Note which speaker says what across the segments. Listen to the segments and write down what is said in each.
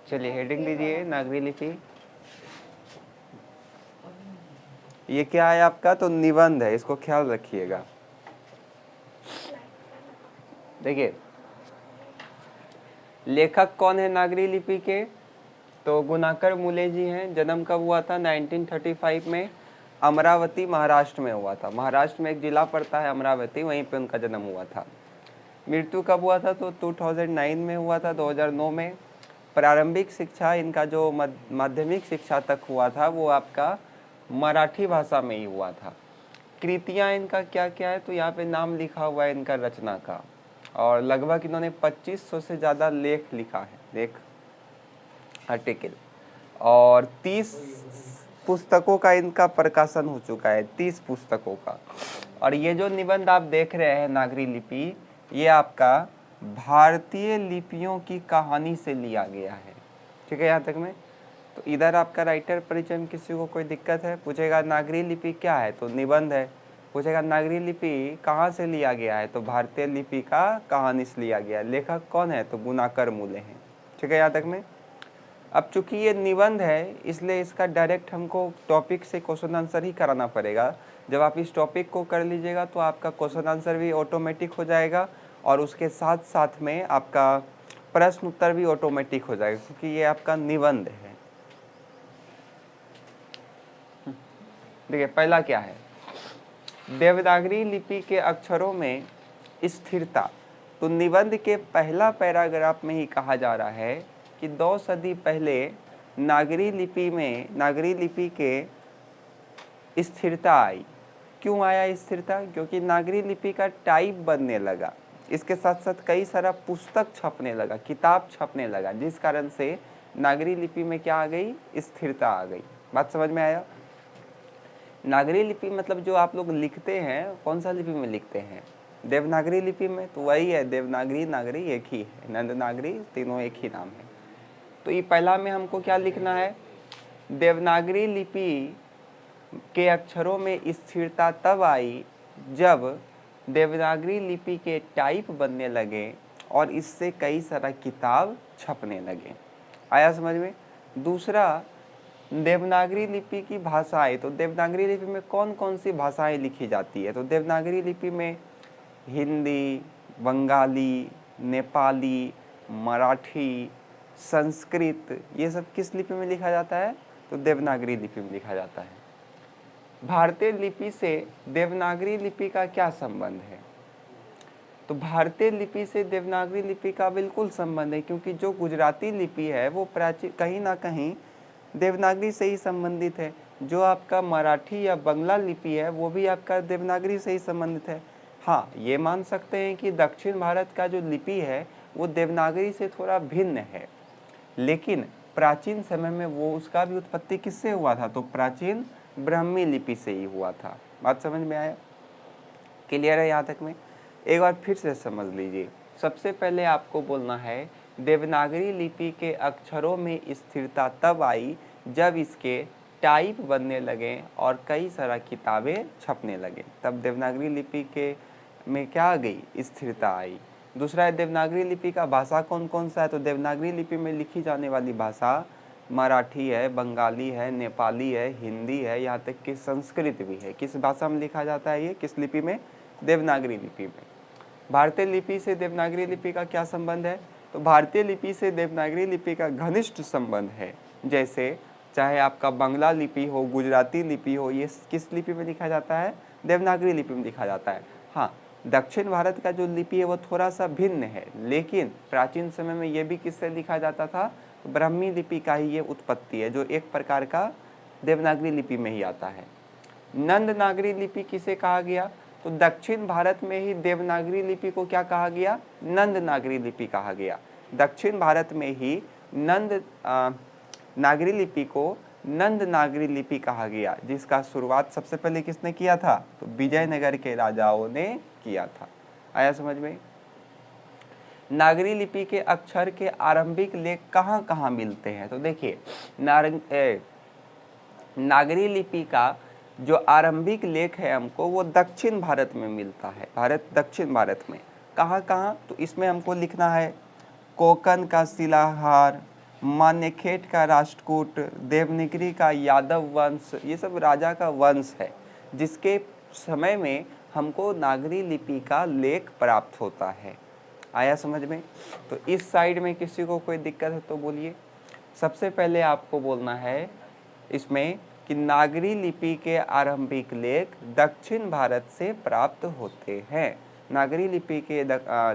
Speaker 1: चलिए हेडिंग दीजिए नागरी लिपि। ये क्या है आपका? तो निबंध है, इसको ख्याल रखिएगा। देखिए लेखक कौन है नागरी लिपि के? तो गुणाकर मूले जी हैं। जन्म कब हुआ था? 1935 में अमरावती महाराष्ट्र में हुआ था। महाराष्ट्र में एक जिला पड़ता है अमरावती, वहीं पे उनका जन्म हुआ था। मृत्यु कब हुआ था? तो 2009 में हुआ था, 2009 में। प्रारंभिक शिक्षा इनका जो माध्यमिक शिक्षा तक हुआ था वो आपका मराठी भाषा में ही हुआ था। कृतियाँ इनका क्या क्या है? तो यहाँ पे नाम लिखा हुआ है इनका रचना का, और लगभग इन्होंने 2500 से ज़्यादा लेख लिखा है, लेख आर्टिकल, और 30 पुस्तकों का इनका प्रकाशन हो चुका है, 30 पुस्तकों का। और ये जो निबंध आप देख रहे हैं नागरी लिपि, ये आपका भारतीय लिपियों की कहानी से लिया गया है। ठीक है यहाँ तक में? तो इधर आपका राइटर परिचय में किसी को कोई दिक्कत है? पूछेगा नागरी लिपि क्या है? तो निबंध है। पूछेगा नागरी लिपि कहाँ से लिया गया है? तो भारतीय लिपि का कहानी से लिया गया है। लेखक कौन है? तो गुणाकर मूले हैं। ठीक है यहाँ तक में? अब चूंकि ये निबंध है इसलिए इसका डायरेक्ट हमको टॉपिक से क्वेश्चन आंसर ही कराना पड़ेगा। जब आप इस टॉपिक को कर लीजिएगा तो आपका क्वेश्चन आंसर भी ऑटोमेटिक हो जाएगा, और उसके साथ साथ में आपका प्रश्न उत्तर भी ऑटोमेटिक हो जाएगा, क्योंकि ये आपका निबंध है। देखिए पहला क्या है? देवनागरी लिपि के अक्षरों में स्थिरता। तो निबंध के पहला पैराग्राफ में ही कहा जा रहा है कि 2 सदी पहले नागरी लिपि के स्थिरता आई। क्यों आया स्थिरता? क्योंकि नागरी लिपि का टाइप बनने लगा, इसके साथ साथ कई सारा पुस्तक छपने लगा, किताब छपने लगा, जिस कारण से नागरी लिपि में क्या आ गई? स्थिरता आ गई। बात समझ में आया? नागरी लिपि मतलब जो आप लोग लिखते हैं, कौन सा लिपि में लिखते हैं? देवनागरी लिपि में। तो वही है, देवनागरी नागरी एक ही है, नंद नागरी तीनों एक ही नाम है। तो ये पहला में हमको क्या लिखना है? देवनागरी लिपि के अक्षरों में स्थिरता तब आई जब देवनागरी लिपि के टाइप बनने लगे और इससे कई सारा किताब छपने लगे। आया समझ में? दूसरा, देवनागरी लिपि की भाषाएं। तो देवनागरी लिपि में कौन कौन सी भाषाएं लिखी जाती है? तो देवनागरी लिपि में हिंदी, बंगाली, नेपाली, मराठी, संस्कृत, ये सब किस लिपि में लिखा जाता है? तो देवनागरी लिपि में लिखा जाता है। भारतीय लिपि से देवनागरी लिपि का क्या संबंध है? तो भारतीय लिपि से देवनागरी लिपि का बिल्कुल संबंध है, क्योंकि जो गुजराती लिपि है वो प्राचीन कहीं ना कहीं देवनागरी से ही संबंधित है। जो आपका मराठी या बंगला लिपि है वो भी आपका देवनागरी से ही संबंधित है। हाँ, ये मान सकते हैं कि दक्षिण भारत का जो लिपि है वो देवनागरी से थोड़ा भिन्न है, लेकिन प्राचीन समय में वो उसका भी उत्पत्ति किससे हुआ था? तो प्राचीन ब्राह्मी लिपि से ही हुआ था। बात समझ में आया? क्लियर है यहाँ तक में? एक बार फिर से समझ लीजिए। सबसे पहले आपको बोलना है देवनागरी लिपि के अक्षरों में स्थिरता तब आई जब इसके टाइप बनने लगे और कई सारा किताबें छपने लगे, तब देवनागरी लिपि के में क्या आ गई? स्थिरता आई। दूसरा है देवनागरी लिपि का भाषा कौन कौन सा है? तो देवनागरी लिपि में लिखी जाने वाली भाषा मराठी है, बंगाली है, नेपाली है, हिंदी है, यहाँ तक कि संस्कृत भी है। किस भाषा में लिखा जाता है ये? किस लिपि में? देवनागरी लिपि में। भारतीय लिपि से देवनागरी लिपि का क्या संबंध है? तो भारतीय लिपि से देवनागरी लिपि का घनिष्ठ संबंध है। जैसे चाहे आपका बंगला लिपि हो, गुजराती लिपि हो, ये किस लिपि में लिखा जाता है? देवनागरी लिपि में लिखा जाता है। हाँ, दक्षिण भारत का जो लिपि है वो थोड़ा सा भिन्न है, लेकिन प्राचीन समय में ये भी किससे लिखा जाता था? तो ब्राह्मी लिपि का ही ये उत्पत्ति है, जो एक प्रकार का देवनागरी लिपि में ही आता है। नंद नागरी लिपि किसे कहा गया? तो दक्षिण भारत में ही देवनागरी लिपि को क्या कहा गया? नंद नागरी लिपि कहा गया। दक्षिण भारत में ही नागरी लिपि को नंद नागरी लिपि कहा गया, जिसका शुरुआत सबसे पहले किसने किया था? तो विजयनगर के राजाओं ने किया था। आया समझ में? नागरी लिपि के अक्षर के आरंभिक लेख कहाँ कहाँ मिलते हैं? तो देखिए नागरी लिपि का जो आरंभिक लेख है हमको वो दक्षिण भारत में मिलता है। दक्षिण भारत में कहाँ कहाँ? तो इसमें हमको लिखना है कोकन का शिलाहार, मान्यखेट का राष्ट्रकूट, देवनागरी का यादव वंश, ये सब राजा का वंश है जिसके समय में हमको नागरी लिपि का लेख प्राप्त होता है। आया समझ में? तो इस साइड में किसी को कोई दिक्कत है तो बोलिए। सबसे पहले आपको बोलना है इसमें कि नागरी लिपि के आरंभिक लेख दक्षिण भारत से प्राप्त होते हैं। नागरी लिपि के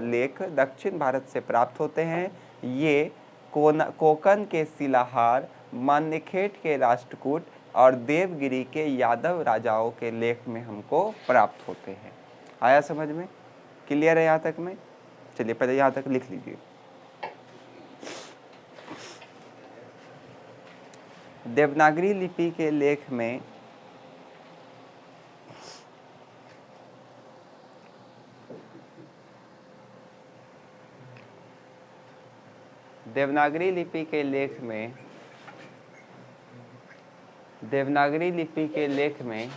Speaker 1: लेख दक्षिण भारत से प्राप्त होते हैं। ये कोकण के शिलाहार, मान्यखेट के राष्ट्रकूट और देवगिरी के यादव राजाओं के लेख में हमको प्राप्त होते हैं। आया समझ में? क्लियर है यहाँ तक में? चलिए पहले यहाँ तक लिख लीजिए। देवनागरी लिपि के लेख में देवनागरी लिपि के लेख में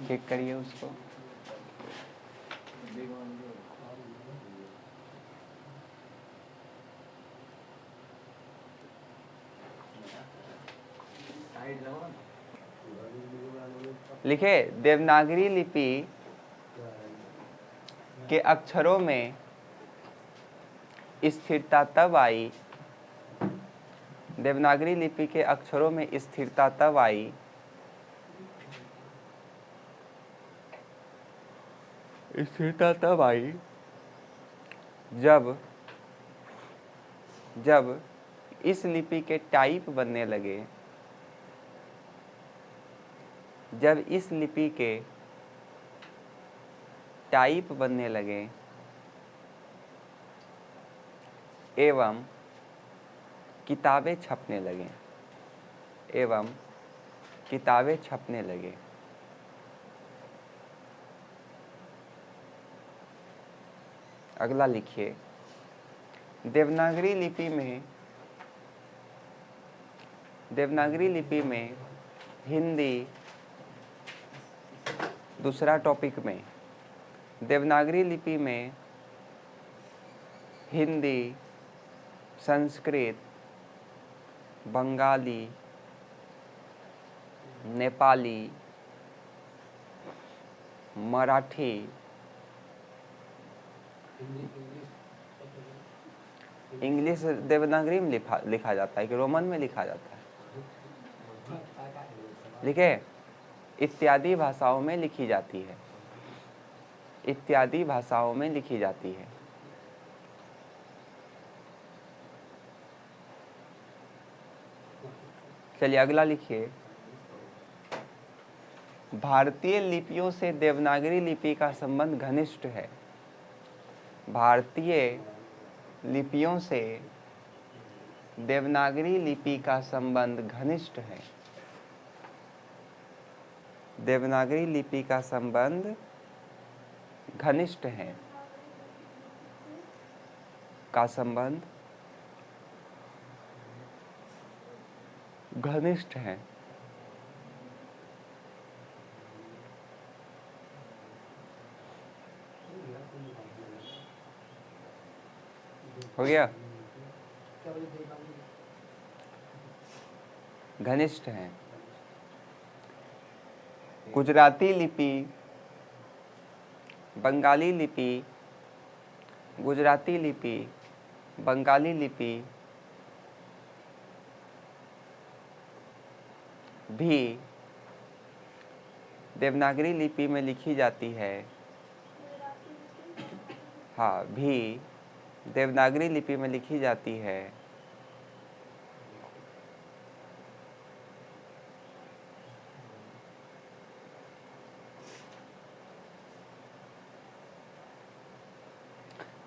Speaker 1: चेक करिए उसको। लिखे देवनागरी लिपि के अक्षरों में स्थिरता तब आई, देवनागरी लिपि के अक्षरों में स्थिरता तब आई जब इस लिपि के टाइप बनने लगे, जब इस लिपि के टाइप बनने लगे एवं किताबें छपने लगे। अगला लिखिए, देवनागरी लिपि में हिंदी, दूसरा टॉपिक में देवनागरी लिपि में हिंदी, संस्कृत, बंगाली, नेपाली, मराठी, इंग्लिश देवनागरी में लिखा जाता है कि रोमन में लिखा जाता है? लिखे इत्यादि भाषाओं में लिखी जाती है, इत्यादि भाषाओं में लिखी जाती है। चलिए अगला लिखिए, भारतीय लिपियों से देवनागरी लिपि का संबंध घनिष्ठ है। भारतीय लिपियों से देवनागरी लिपि का संबंध घनिष्ठ है। देवनागरी लिपि का संबंध घनिष्ठ है, का संबंध घनिष्ठ है। हो गया? घनिष्ठ है। गुजराती लिपि, बंगाली लिपि, गुजराती लिपि, बंगाली लिपि भी देवनागरी लिपि में लिखी जाती है। हाँ, भी देवनागरी लिपि में लिखी जाती है।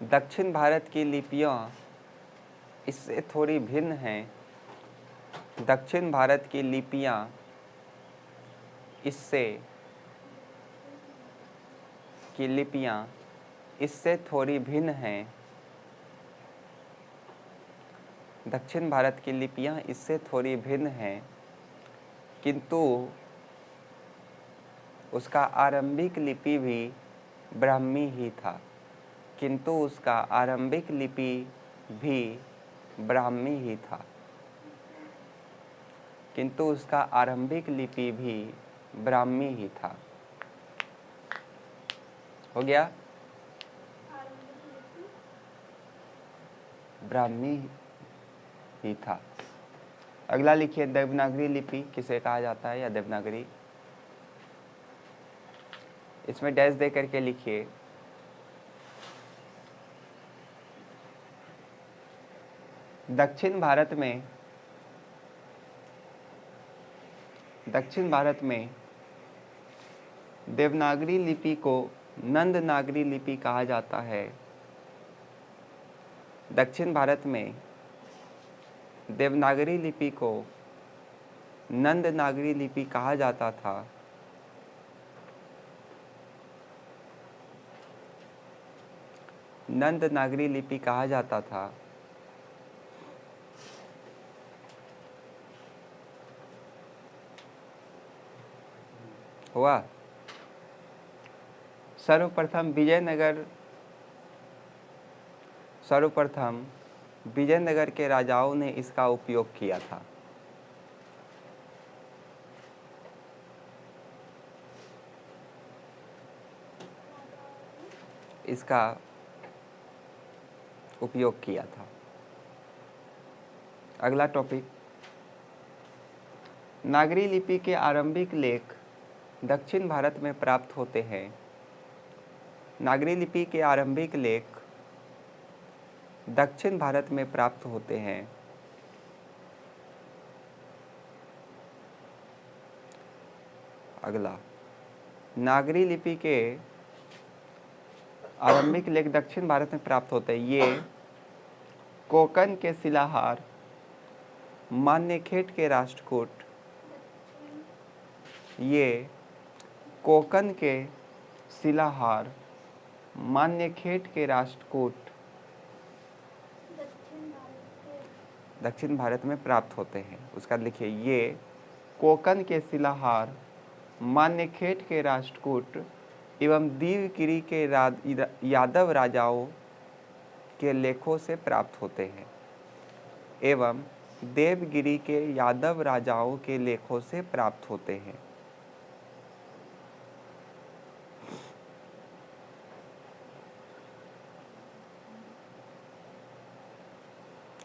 Speaker 1: दक्षिण भारत की लिपियां इससे थोड़ी भिन्न हैं। दक्षिण भारत की लिपियां इससे थोड़ी भिन्न हैं। दक्षिण भारत की लिपियां इससे थोड़ी भिन्न हैं, किंतु उसका आरंभिक लिपि भी ब्राह्मी ही था। किंतु उसका आरंभिक लिपि भी ब्राह्मी ही था, किंतु उसका आरंभिक लिपि भी ब्राह्मी ही था। हो गया, ब्राह्मी ही था। अगला लिखिए, देवनागरी लिपि किसे कहा जाता है, या देवनागरी, इसमें डैश दे करके लिखिए। दक्षिण भारत में देवनागरी लिपि को नंद नागरी लिपि कहा जाता है। दक्षिण भारत में देवनागरी लिपि को नंद नागरी लिपि कहा जाता था। नंद नागरी लिपि कहा जाता था। हुआ। सर्वप्रथम विजयनगर के राजाओं ने इसका उपयोग किया था। इसका उपयोग किया था। अगला टॉपिक, नागरी लिपि के आरंभिक लेख दक्षिण भारत में प्राप्त होते हैं। नागरी लिपि के आरंभिक लेख दक्षिण भारत में प्राप्त होते हैं। अगला, नागरी लिपि के आरंभिक लेख दक्षिण भारत में प्राप्त होते हैं। ये कोकन के शिलाहार, मान्यखेट के राष्ट्रकूट, ये कोकन के शिलाहार, मान्यखेट के राष्ट्रकूट दक्षिण भारत में प्राप्त होते हैं। उसका लिखिए, ये कोकन के शिलाहार, मान्यखेट के राष्ट्रकूट एवं दीवगिरी के यादव राजाओं के लेखों से प्राप्त होते हैं। एवं देवगिरी के यादव राजाओं के लेखों से प्राप्त होते हैं।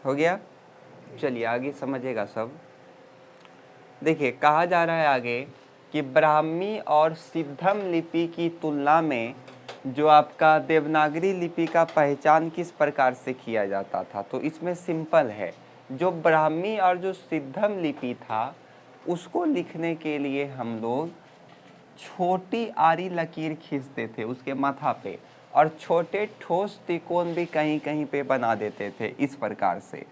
Speaker 1: हो गया। चलिए आगे समझिएगा सब। देखिए, कहा जा रहा है आगे कि ब्राह्मी और सिद्धम लिपि की तुलना में जो आपका देवनागरी लिपि का पहचान किस प्रकार से किया जाता था, तो इसमें सिंपल है। जो ब्राह्मी और जो सिद्धम लिपि था उसको लिखने के लिए हम लोग छोटी आरी लकीर खींचते थे उसके माथा पे, और छोटे ठोस त्रिकोण भी कहीं कहीं पे बना देते थे इस प्रकार से।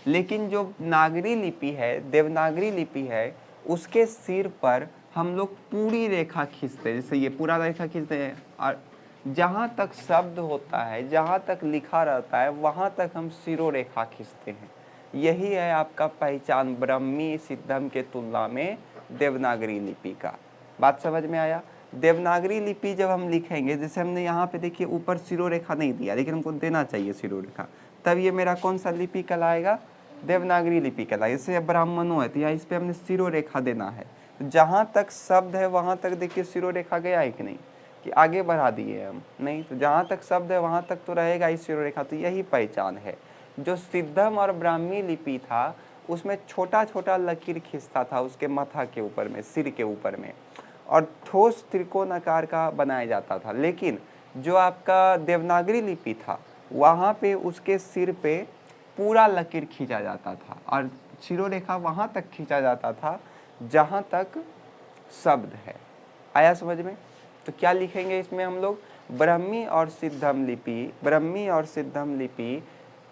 Speaker 1: लेकिन जो नागरी लिपि है, देवनागरी लिपि है, उसके सिर पर हम लोग पूरी रेखा खींचते हैं। जैसे ये पूरा रेखा खींचते हैं, और जहाँ तक शब्द होता है, जहाँ तक लिखा रहता है, वहाँ तक हम सिरों रेखा खींचते हैं। यही है आपका पहचान ब्राह्मी सिद्धम के तुलना में देवनागरी लिपि का। बात समझ में आया। देवनागरी लिपि जब हम लिखेंगे, जैसे हमने यहाँ पे देखिए ऊपर सिरों रेखा नहीं दिया, लेकिन हमको देना चाहिए सिरों रेखा, तब ये मेरा कौन सा लिपि कहलाएगा, देवनागरी लिपि कहलाएगा। जैसे ब्राह्मणों है तो यहाँ इस पे हमने सिरों रेखा देना है। तो जहाँ तक शब्द है वहाँ तक देखिए सिरों रेखा गया है कि नहीं, कि आगे बढ़ा दिए हम, नहीं। तो जहाँ तक शब्द है वहाँ तक तो रहेगा ही सिरों रेखा। तो यही पहचान है। जो सिद्धम और ब्राह्मी लिपि था उसमें छोटा छोटा लकीर खींचता था उसके माथा के ऊपर में, सिर के ऊपर में, और ठोस त्रिकोण आकार का बनाया जाता था। लेकिन जो आपका देवनागरी लिपि था वहाँ पे उसके सिर पे पूरा लकीर खींचा जाता था, और सिरों रेखा वहाँ तक खींचा जाता था जहाँ तक शब्द है। आया समझ में। तो क्या लिखेंगे इसमें हम लोग, ब्राह्मी और सिद्धम लिपि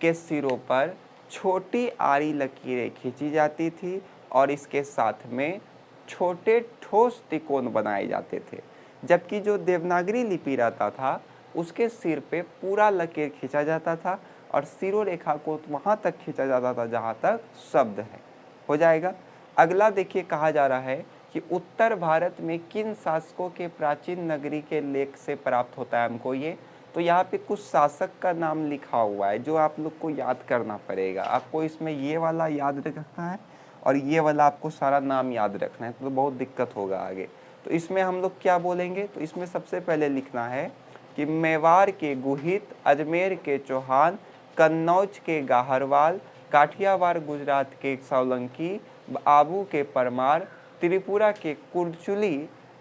Speaker 1: के सिरों पर छोटी आरी लकीरें खींची जाती थी, और इसके साथ में छोटे ठोस त्रिकोण बनाए जाते थे। जबकि जो देवनागरी लिपि रहता था उसके सिर पे पूरा लकीर खींचा जाता था, और सिरों रेखा को वहाँ तक खींचा जाता था जहाँ तक शब्द है। हो जाएगा। अगला देखिए, कहा जा रहा है कि उत्तर भारत में किन शासकों के प्राचीन नगरी के लेख से प्राप्त होता है हमको ये, तो यहाँ पे कुछ शासक का नाम लिखा हुआ है जो आप लोग को याद करना पड़ेगा। आपको इसमें ये वाला याद रखना है और ये वाला आपको सारा नाम याद रखना है, तो बहुत दिक्कत होगा आगे। तो इसमें हम लोग क्या बोलेंगे, तो इसमें सबसे पहले लिखना है कि मेवाड़ के गुहित, अजमेर के चौहान, कन्नौज के गाहरवाल, काठियावाड़ गुजरात के सोलंकी, आबू के परमार, त्रिपुरा के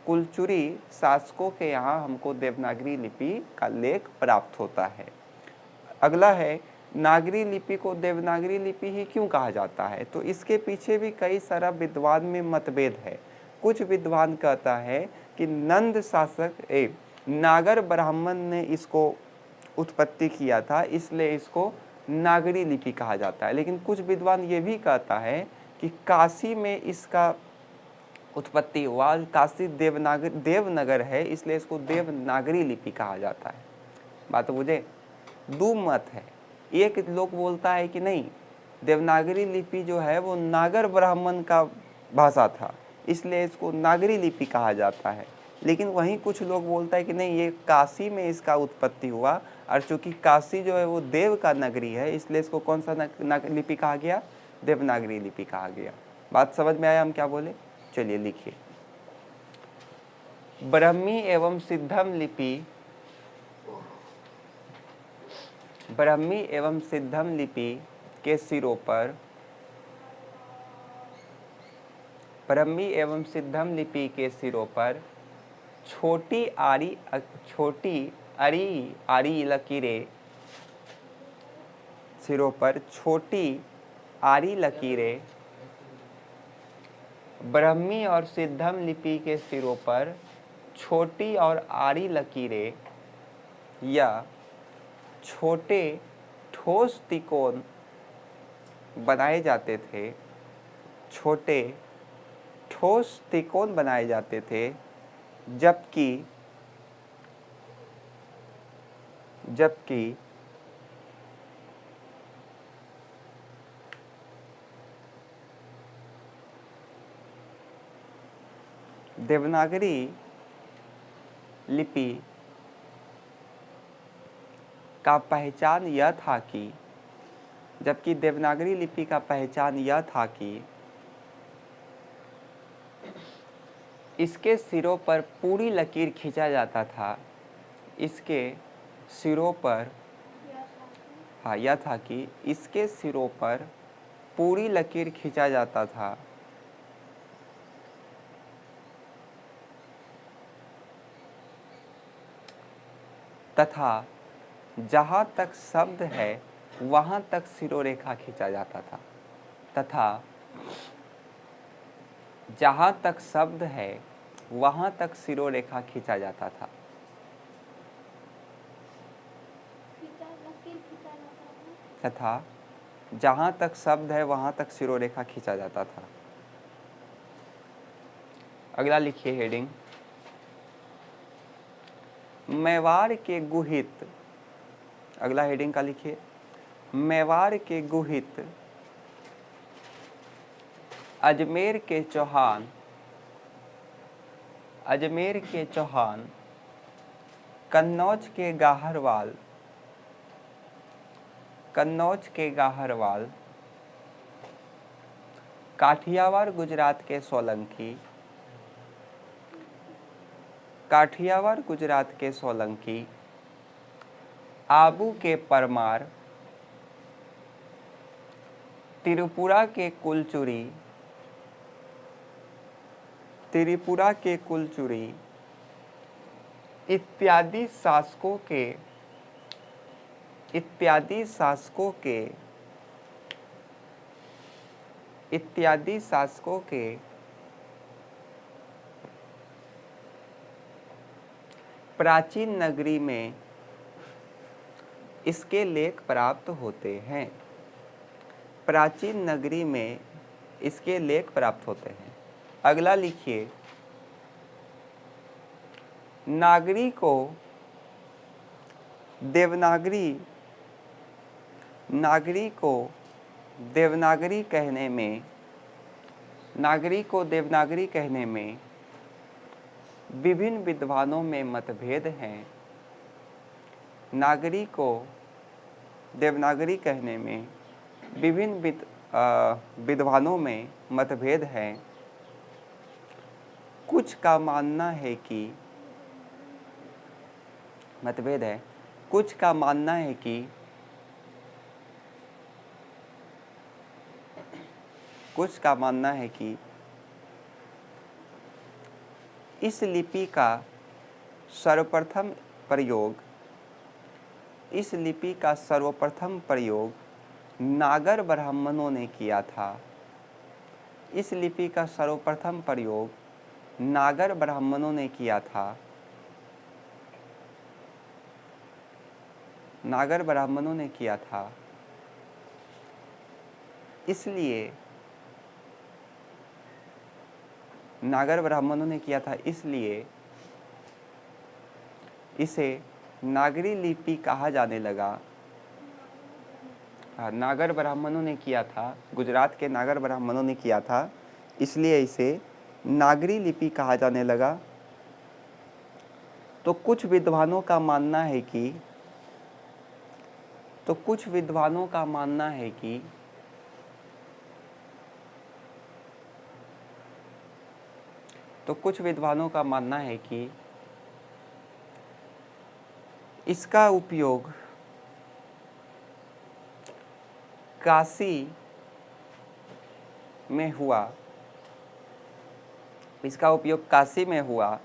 Speaker 1: कुलचुरी शासकों के यहाँ हमको देवनागरी लिपि का लेख प्राप्त होता है। अगला है, नागरी लिपि को देवनागरी लिपि ही क्यों कहा जाता है, तो इसके पीछे भी कई सारा विद्वान में मतभेद है। कुछ विद्वान कहता है कि नंद शासक नागर ब्राह्मण ने इसको उत्पत्ति किया था, इसलिए इसको नागरी लिपि कहा जाता है। लेकिन कुछ विद्वान ये भी कहता है कि काशी में इसका उत्पत्ति हुआ, काशी देवनगर है, इसलिए इसको देवनागरी लिपि कहा जाता है। बात बुझे? दो मत है। एक लोग बोलता है कि नहीं, देवनागरी लिपि जो है वो नागर ब्राह्मण का भाषा था, इसलिए इसको नागरी लिपि कहा जाता है। लेकिन वहीं कुछ लोग बोलता है कि नहीं, ये काशी में इसका उत्पत्ति हुआ, और चूंकि काशी जो है वो देव का नगरी है, इसलिए इसको कौन सा लिपि कहा गया, देवनागरी लिपि कहा गया। बात समझ में आया हम क्या बोले? चलिए लिखिए, ब्रह्मी एवं सिद्धम लिपि, ब्रह्मी एवं सिद्धम लिपि के सिरों पर, ब्रह्मी एवं सिद्धम लिपि के सिरों पर छोटी आरी लकीरें, सिरों पर छोटी आरी लकीरें, ब्रह्मी और सिद्धम लिपि के सिरों पर छोटी और आरी लकीरें या छोटे ठोस तिकोन बनाए जाते थे, छोटे ठोस तिकोन बनाए जाते थे, जबकि देवनागरी लिपि का पहचान यह था कि, जबकि देवनागरी लिपि का पहचान यह था कि इसके सिरों पर पूरी लकीर खींचा जाता था, इसके सिरों पर, हाँ यह था कि इसके सिरों पर पूरी लकीर खींचा जाता था, तथा जहाँ तक शब्द है वहाँ तक सिरोरेखा खींचा जाता था, तथा जहाँ तक शब्द है वहाँ तक सिरोरेखा खींचा जाता था, तथा जहाँ तक शब्द है वहाँ तक सिरोरेखा खींचा जाता था। अगला लिखिए हेडिंग, मेवाड़ के गुहित, अगला हेडिंग का लिखिए, मेवाड़ के गुहित, अजमेर के चौहान, अजमेर के चौहान, कन्नौज के गाहरवाल, कन्नौज के गाहरवाल, काठियावाड़ गुजरात के सोलंकी, काठियावाड़ गुजरात के सोलंकी, आबू के परमार, त्रिपुरा के कुलचुरी, त्रिपुरा के कुलचुरी इत्यादि शासकों के, इत्यादि शासकों के, इत्यादि शासकों के प्राचीन नगरी में इसके लेख प्राप्त होते हैं, प्राचीन नगरी में इसके लेख प्राप्त होते हैं। अगला लिखिए, नागरी को देवनागरी, नागरी को देवनागरी कहने में, नागरी को देवनागरी कहने में विभिन्न विद्वानों में मतभेद हैं। नागरी को देवनागरी कहने में विभिन्न विद्वानों में मतभेद है। कुछ का मानना है कि मतभेद है, कुछ का मानना है कि इस लिपि का सर्वप्रथम प्रयोग नागर ब्राह्मणों ने किया था। इस लिपि का सर्वप्रथम प्रयोग नागर ब्राह्मणों ने किया था। नागर ब्राह्मणों ने किया था, इसलिए नागर ब्राह्मणों ने किया था, इसलिए इसे नागरी लिपि कहा जाने लगा। नागर ब्राह्मणों ने किया था, गुजरात के नागर ब्राह्मणों ने किया था, इसलिए इसे नागरी लिपि कहा जाने लगा। तो कुछ विद्वानों का मानना है कि इसका उपयोग काशी में हुआ,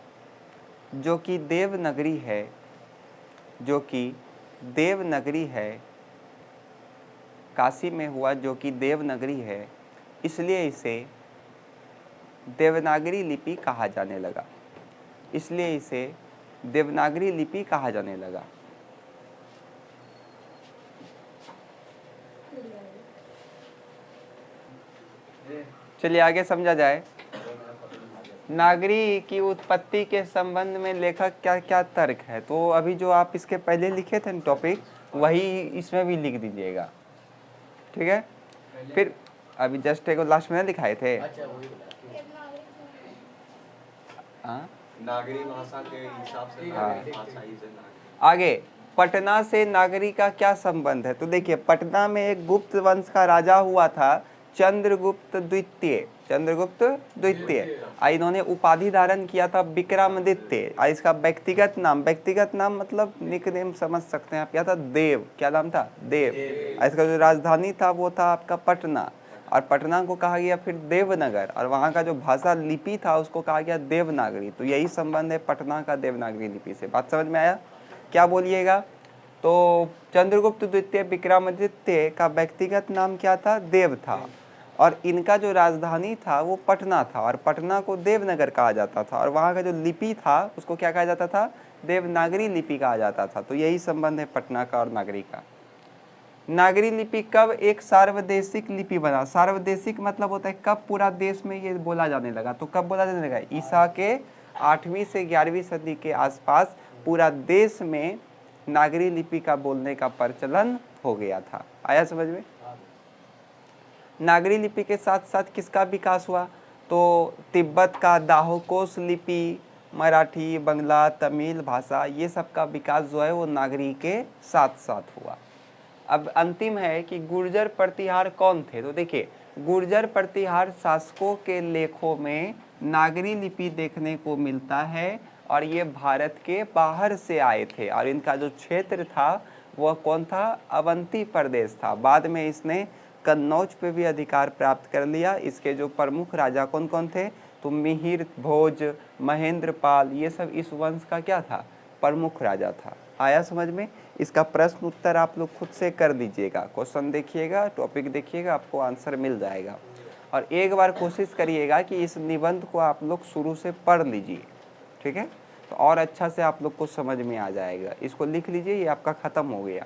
Speaker 1: जो कि देवनागरी है, काशी में हुआ जो कि देवनागरी है, इसलिए इसे देवनागरी लिपि कहा जाने लगा। चलिए आगे समझा जाए। नागरी की उत्पत्ति के संबंध में लेखक क्या क्या तर्क है, तो अभी जो आप इसके पहले लिखे थे टॉपिक, वही इसमें भी लिख दीजिएगा, ठीक है। फिर अभी जस्ट एक लास्ट में दिखाए थे। नागरी भाषा के हिसाब से आगे पटना से नागरी का क्या संबंध है, तो देखिए पटना में एक गुप्त वंश का राजा हुआ था, चंद्रगुप्त द्वितीय। इन्होंने उपाधि धारण किया था विक्रमादित्य। इसका व्यक्तिगत नाम मतलब निकनेम समझ सकते हैं आप, क्या था, देव। क्या नाम था, देव। इसका जो राजधानी था वो था आपका पटना, और पटना को कहा गया फिर देवनगर, और वहाँ का जो भाषा लिपि था उसको कहा गया देवनागरी। तो यही संबंध है पटना का देवनागरी लिपि से। बात समझ में आया, क्या बोलिएगा। तो चंद्रगुप्त द्वितीय विक्रमादित्य का व्यक्तिगत नाम क्या था, देव था, और इनका जो राजधानी था वो पटना था, और पटना को देवनगर कहा जाता था, और वहाँ का जो लिपि था उसको क्या कहा जाता था, देवनागरी लिपि कहा जाता था। तो यही संबंध है पटना का और नागरी का। नागरी लिपि कब एक सार्वदेशिक लिपि बना, सार्वदेशिक मतलब होता है कब पूरा देश में ये बोला जाने लगा, तो कब बोला जाने लगा, ईसा के 8वीं से 11वीं सदी के आसपास पूरा देश में नागरी लिपि का बोलने का प्रचलन हो गया था। आया समझ में। नागरी लिपि के साथ साथ किसका विकास हुआ, तो तिब्बत का दाहोकोस लिपि, मराठी, बंगला, तमिल भाषा, ये सब का विकास जो है वो नागरी के साथ साथ हुआ। अब अंतिम है कि गुर्जर प्रतिहार कौन थे, तो देखिए गुर्जर प्रतिहार शासकों के लेखों में नागरी लिपि देखने को मिलता है, और ये भारत के बाहर से आए थे, और इनका जो क्षेत्र था वह कौन था, अवंती प्रदेश था। बाद में इसने कन्नौज पे भी अधिकार प्राप्त कर लिया। इसके जो प्रमुख राजा कौन कौन थे, तो मिहिर, भोज, महेंद्रपाल, ये सब इस वंश का क्या था, प्रमुख राजा था। आया समझ में। इसका प्रश्न उत्तर आप लोग खुद से कर दीजिएगा, क्वेश्चन देखिएगा, टॉपिक देखिएगा, आपको आंसर मिल जाएगा। और एक बार कोशिश करिएगा कि इस निबंध को आप लोग शुरू से पढ़ लीजिए, ठीक है, तो और अच्छा से आप लोग को समझ में आ जाएगा। इसको लिख लीजिए, ये आपका खत्म हो गया।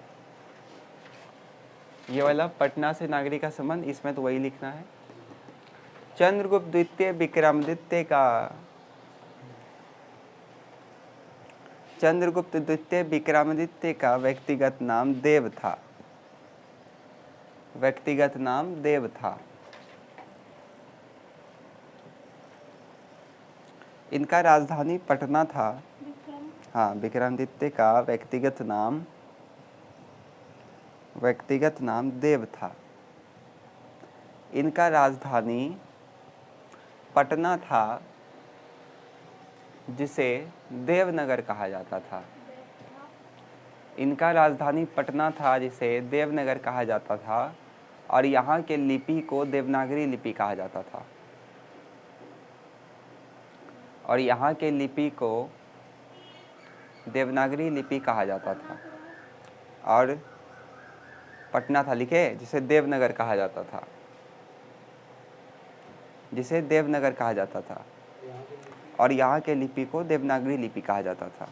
Speaker 1: ये वाला पटना से नागरी का संबंध, इसमें तो वही लिखना है। चंद्रगुप्त द्वितीय विक्रमादित्य का व्यक्तिगत नाम देव था। इनका राजधानी पटना था। हाँ, विक्रमादित्य का व्यक्तिगत नाम व्यक्तिगत नाम देव था। इनका राजधानी पटना था, जिसे देवनगर कहा जाता था। इनका राजधानी पटना था, जिसे देवनगर कहा जाता था, और यहाँ के लिपि को देवनागरी लिपि कहा जाता था। और यहाँ के लिपि को देवनागरी लिपि कहा जाता था। और पटना था, लिखे, जिसे देवनगर कहा जाता था, जिसे देवनगर कहा जाता था। और यहाँ के लिपि को देवनागरी लिपि कहा जाता था।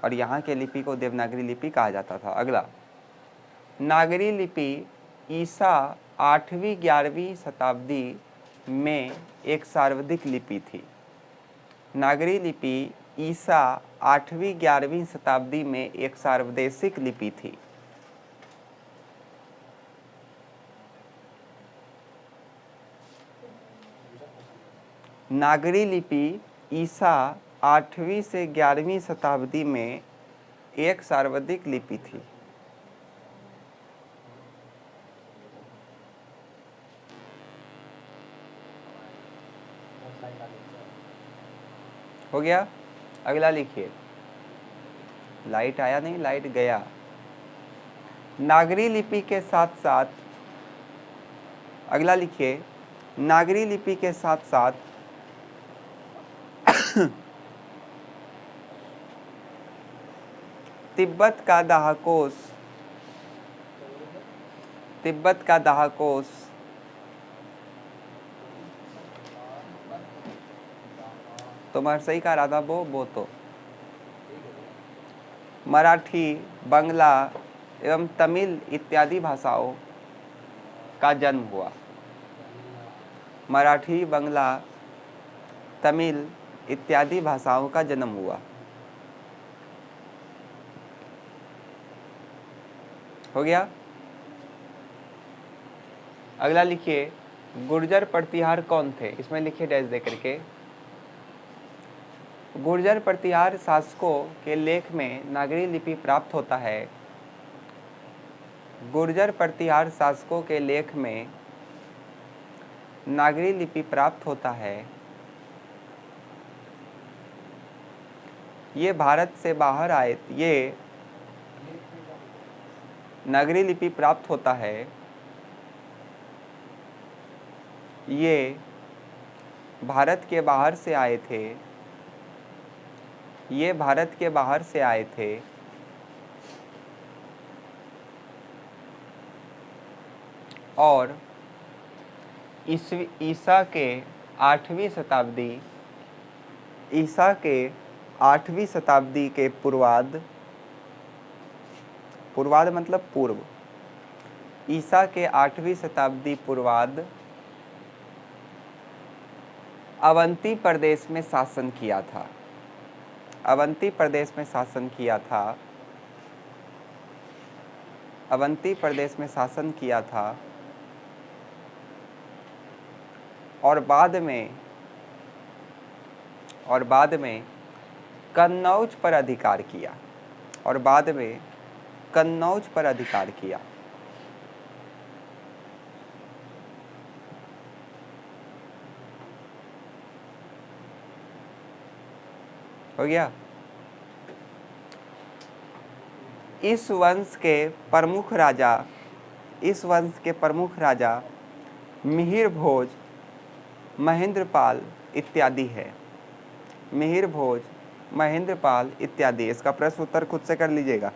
Speaker 1: और यहाँ के लिपि को देवनागरी लिपि कहा जाता था। अगला, नागरी लिपि ईसा 8वीं 11वीं शताब्दी में एक सर्वाधिक लिपि थी। नागरी लिपि ईसा 8वीं 11वीं शताब्दी में एक सार्वदेशिक लिपि थी। नागरी लिपि ईसा 8वीं से 11वीं शताब्दी में एक सर्वाधिक लिपि थी। हो गया। अगला लिखिए, लाइट आया नहीं, लाइट गया। नागरी लिपि के साथ साथ, अगला लिखिए, नागरी लिपि के साथ साथ तिब्बत का दहाकोश, तिब्बत का दहाकोश तो मरसई का राधा बो तो मराठी, बंगला एवं तमिल इत्यादि भाषाओं का जन्म हुआ। मराठी, बंगला, तमिल इत्यादि भाषाओं का जन्म हुआ। हो गया। अगला लिखिए, गुर्जर प्रतिहार कौन थे? इसमें लिखिए डैश दे करके। गुर्जर प्रतिहार शासकों के लेख में नागरी लिपि प्राप्त होता है। गुर्जर प्रतिहार शासकों के लेख में नागरी लिपि प्राप्त होता है। ये भारत से बाहर आए, ये नागरी लिपि प्राप्त होता है, ये भारत के बाहर से आए थे, ये भारत के बाहर से आए थे। और ईसा के 8वीं शताब्दी, ईसा के 8वीं शताब्दी के पूर्वाद्ध, पूर्वाद्ध मतलब पूर्व, ईसा के 8वीं शताब्दी पूर्वाद्ध अवंती प्रदेश में शासन किया था। अवंती प्रदेश में शासन किया था। अवंती प्रदेश में शासन किया था और बाद में कन्नौज पर अधिकार किया। और बाद में कन्नौज पर अधिकार किया। हो गया। इस वंश के प्रमुख राजा मिहिर भोज, महेंद्रपाल इत्यादि है। मिहिर भोज, महेंद्रपाल इत्यादि। इसका प्रश्न उत्तर खुद से कर लीजिएगा।